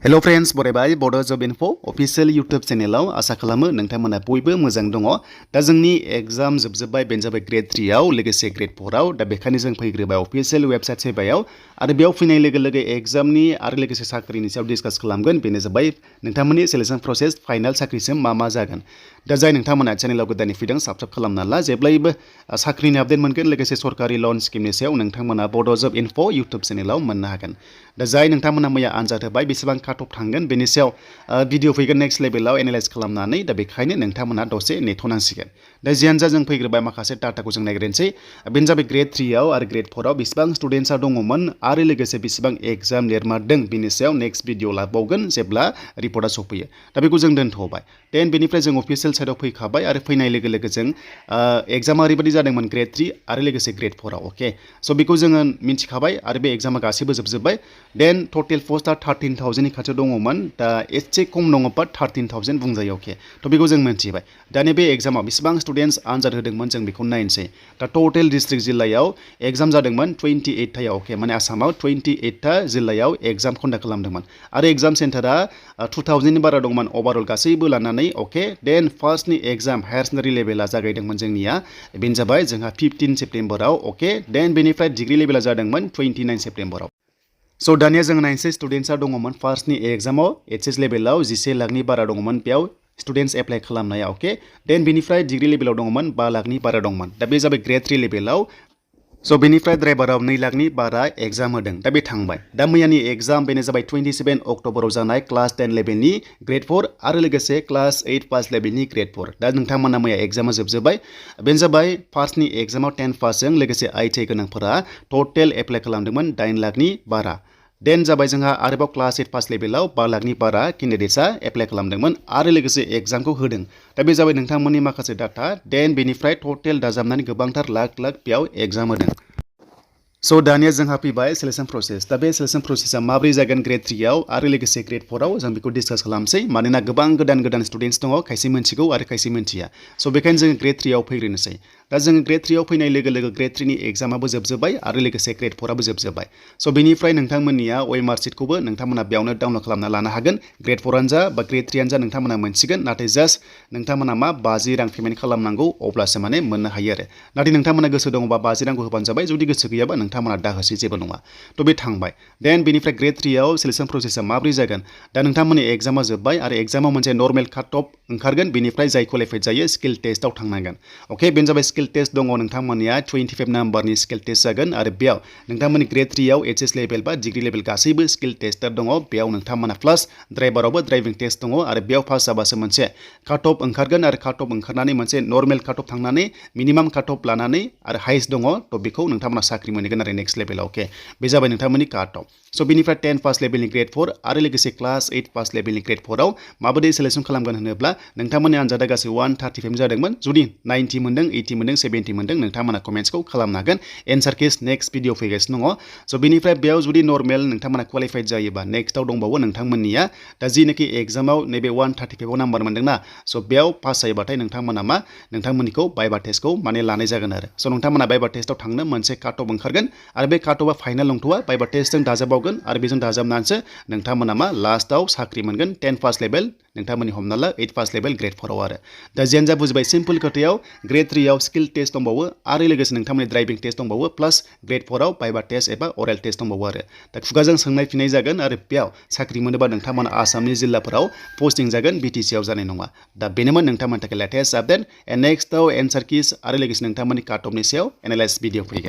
Hello friends, बरायबाय Bodo Job Info official YouTube channel आसा खालामो नोंथांमोना बयबो मोजां दङ। दा जोंनि एग्जाम जोबजोबबाय बेनो जाबाय ग्रेड 3 आव लोगोसे ग्रेड 4 आव दा बेखायनो जों फैग्रोबाय official वेबसाइट सेबायाव आरो बेयाव फैनाय लोगो लोगो एग्जामनि आरो लोगोसे साख्रिनि सायाव डिसकास खालामगोन। बेनो जाबाय नोंथांमोननि सिलेक्शन प्रसेस फाइनाल साख्रिसिम मा जागोन। दा जाय नोंथांमोना चेनेलाव गोदानै फैदों साबस्क्राइब खालामना ला जेब्लायबो साख्रिनि आपडेट मोनगोन लोगोसे सरकारि लन स्किमनि सायाव नोंथांमोना Bodo Job Info YouTube चेनेलाव मोननो हागोन। दा जाय नोंथांमोना मैया आनजाद होबाय बेसेबां काट अफ थांगोन बेनि सायाव भिडिअ फैगोन नेक्स्ट लेभेलाव एनालाइज खालामनानै दा बेखायनो नोंथांमोना दसे नेथ'नांसिगोन। दा जियानो जा जों फैग्रोबाय माखासे डाटाखौ जों नायग्रोनोसै। बेनो जाबाय ग्रेड 3 आव आरो ग्रेड 4 आव बेसेबां स्टुडेन्टसा दङमोन आरो लोगोसे बेसेबां एग्जाम लिरमारदों बेनि सायाव नेक्स्ट भिडिअ लाबावगोन जेब्ला रिपर्टआ सफैयो। दा बेखौ जों दोनथ'बाय। देन बेनिफ्राय जों अफिसियेल साइडआव फैखाबाय आरो फैनाय लोगो लोगो जों एग्जामा ओरैबायदि जादोंमोन ग्रेड 3 आरो लोगोसे ग्रेड 4 आव अके। स' बेखौ जोङो मिन्थिखाबाय आरो बे एग्जामा गासैबो जोबजोब्बाय। देन टटेल पस्टआ 13,000नि खाथियाव दङमोन। दा एसे खम दङबा 13,000 बुंजायो अके। थ' बेखौ जों मिन्थिबाय। दानि बे एग्जामाव बेसेबां स्टुडेन्टस आनजाद होदोंमोन जों बेखौ नायनोसै। दा टटेल डिस्ट्रिक्ट जिल्लायाव एग्जाम जादोंमोन 28थायाव अके माने आसामाव 28था जिल्लायाव एग्जाम कन्डाक्ट खालामदोंमोन आरो एग्जाम सेन्टारा 2000नि बारा दंमोन अभारअल गासैबो लानानै अके। देन फार्स्टनि एग्जाम हायार सेकेन्डारि लेभेला जागायदोंमोन जोंनिया बेनो जाबाय जोंहा 15 सेप्तेम्बराव अके। देन बेनिफ्राय डिग्री लेभेला जादोंमोन 29 सेप्तेम्बराव। स' दानिया जों नायनोसै स्टुडेन्टसा दङमोन फार्स्टनि एग्जामाव एचएस लेभेलाव 11 लाखनि बारा दङमोन बेयाव स्टुडेन्टस एप्लाइ खालामनाया अके। देन बेनिफ्राय डिग्री लेभेलाव दङमोन 5 लाखनि बारा दंमोन। दा बे जाबाय ग्रेड 3 लेभेलाव। स' बेनिफ्राय ड्राइभाराव 2 लाखनि बारा एग्जाम होदों। दा बे थांबाय। दा मैयानि एग्जाम बेनो जाबाय 27 अक्ट'बराव जानाय क्लास 10 लेभेलनि ग्रेड 4 आरो लोगोसे क्लास 8 पास लेभेलनि ग्रेड 4। दा नोंथांमोना मैया एग्जामा जोबजोब्बाय। बेनो जाबाय फार्स्टनि एग्जामाव 10 पासजों लोगोसे आईटी गोनांफोरा टटेल एप्लाइ खालामदोंमोन 8 लाखनि बारा। देन जाबाय जोंहा आरोबाव क्लास 8 पास लेभेलाव 5 लाखनि बारा केन्डिडेट्सआ एप्लाइ खालामदोंमोन आरो लोगोसे एग्जामखौ होदों। दा बे जाबाय नोंथांमोननि माखासे डाटा। देन बेनिफ्राय टटेल दाजाबनानै गोबांथार लाख बेयाव एग्जाम होदों। स' दानिया जोंहा फैबाय सिलेक्शन प्रसेस। दा बे सिलेक्शन प्रसेसा माबोरै जागोन ग्रेड 3 आव आरो लोगोसे ग्रेड 4 आव जों बेखौ डिसकास खालामसै मानोना गोबां गोदान स्टुडेन्टस दङ खायसे मिन्थिगौ आरो खायसे मिन्थिया। स' बेखायनो जोङो ग्रेड 3 आव फैग्रोनोसै। दा जोङो ग्रेड 3 आव फैनाय लोगो लोगो ग्रेड 3 नि एग्जामाबो जोबजोब्बाय आरो लोगोसे ग्रेड 4 आबो जोबजोब्बाय। स' बेनिफ्राय नोंथांमोननिया OMR शीटखौबो नोंथांमोना बेयावनो डाउनलड खालामना लानो हागोन। ग्रेड 4 आनो जा बा ग्रेड 3 आनो जा नोंथांमोना मोनसिगोन नाथाय जास्ट नोंथांमोना 50 रां पेमेन्ट खालामनांगौ अब्लासो माने मोननो हायो आरो। नाथाय नोंथांमोना गोसो दङबा 50 रांखौ होबानो जाबाय जुदि गोसो गैयाबा नोंथांमोना दाहोसै जेबो नङा। थ' बे थांबाय। देन बेनिफ्राय ग्रेड 3 आव सिलेक्शन प्रसेसा माबोरै जागोन। दा नोंथांमोननि एग्जामा जोब्बाय आरो एग्जामाव मोनसे नर्मेल काट अफ ओंखारगोन बेनिफ्राय जाय क्वालिफाइड जायो स्किल टेस्टआव थांनांगोन अके। बेनो जाबाय स्किल टेस्ट दङ नोंथांमोननिया 25 नाम्बारनि स्किल टेस्ट जागोन आरो बेयाव नोंथांमोननि ग्रेड 3 आव एचएस लेभेल बा डिग्री लेभेल गासैबो स्किल टेस्टार दङ बेयाव नोंथांमोना प्लास ड्राइभारावबो ड्राइभिं टेस्ट दङ आरो बेयाव पास जाबासो मोनसे काट अफ ओंखारगोन आरो काट अफ ओंखारनानै मोनसे नर्मेल काट अफ थांनानै मिनिमाम काट अफ लानानै आरो हाइस्ट दङ थ' बेखौ नोंथांमोना साख्रि मोनगोन आरो नेक्स्ट लेभेलाव अके। बे जाबाय नोंथांमोननि काट अफ। स' बेनिफ्राय 10 पास लेभेलनि ग्रेड 4 आरो लोगोसे क्लास 8 पास लेभेलनि ग्रेड 4 आव माबायदि सिलेक्शन खालामगोन होनोब्ला नोंथांमोननि आनजादा गासै 135 जादोंमोन। जुदि 90 मोनदों 80 मोनदों 70 मोनदों नोंथांमोना कमेन्ट्सखौ खालामनो हागोन। एन्सार केस नेक्स्ट भिडिअ फैगासिनो दङ। स' बेनिफ्राय बेयाव जुदि नर्मेल नोंथांमोना क्वालिफाइड जायोबा नेक्स्टआव दंबावो नोंथांमोननिया दा जिनोखि एग्जामाव नैबे 135 नाम्बार मोनदोंना स' बेयाव पास जायोबाथाय नोंथांमोना नोंथांमोननिखौ भाइभा टेस्टखौ माने लानाय जागोन आरो। स' नोंथांमोना भाइभा टेस्टआव थांनो मोनसे काट अफ ओंखारगोन आरो बे काट अफआ फाइनाल नंथ'आ भाइभा टेस्टजों दाजाबावगोन आरो बेजों दाजाबनानैसो नोंथांमोना लास्टआव साख्रि मोनगोन 10 पास लेभेल नोंथांमोननि हमना ला 8 पास लेभेल ग्रेड 4 आव आरो। दा जियानो जा बुजिबाय सिम्पल खोथायाव ग्रेड 3 आव स्किल टेस्ट दंबावो आरो लोगोसे नोंथांमोननि ड्राइभिं टेस्ट दंबावो प्लास ग्रेड 4 आव भाइभा टेस्ट एबा अरेल टेस्ट दंबावो आरो। दा खुगाजों सोंनाय फिननाय जागोन आरो बेयाव साख्रि मोनोबा नोंथांमोना आसामनि जिल्लाफोराव पस्टिं जागोन BTC आव जानाय नङा। दा बेनोमोन नोंथांमोननि थाखाय लेटेस्ट आपडेट एन्ड नेक्स्टआव एन्सार किस आरो लोगोसे नोंथांमोननि काट अफनि सायाव एनालाइज भिडिअ फैगोन।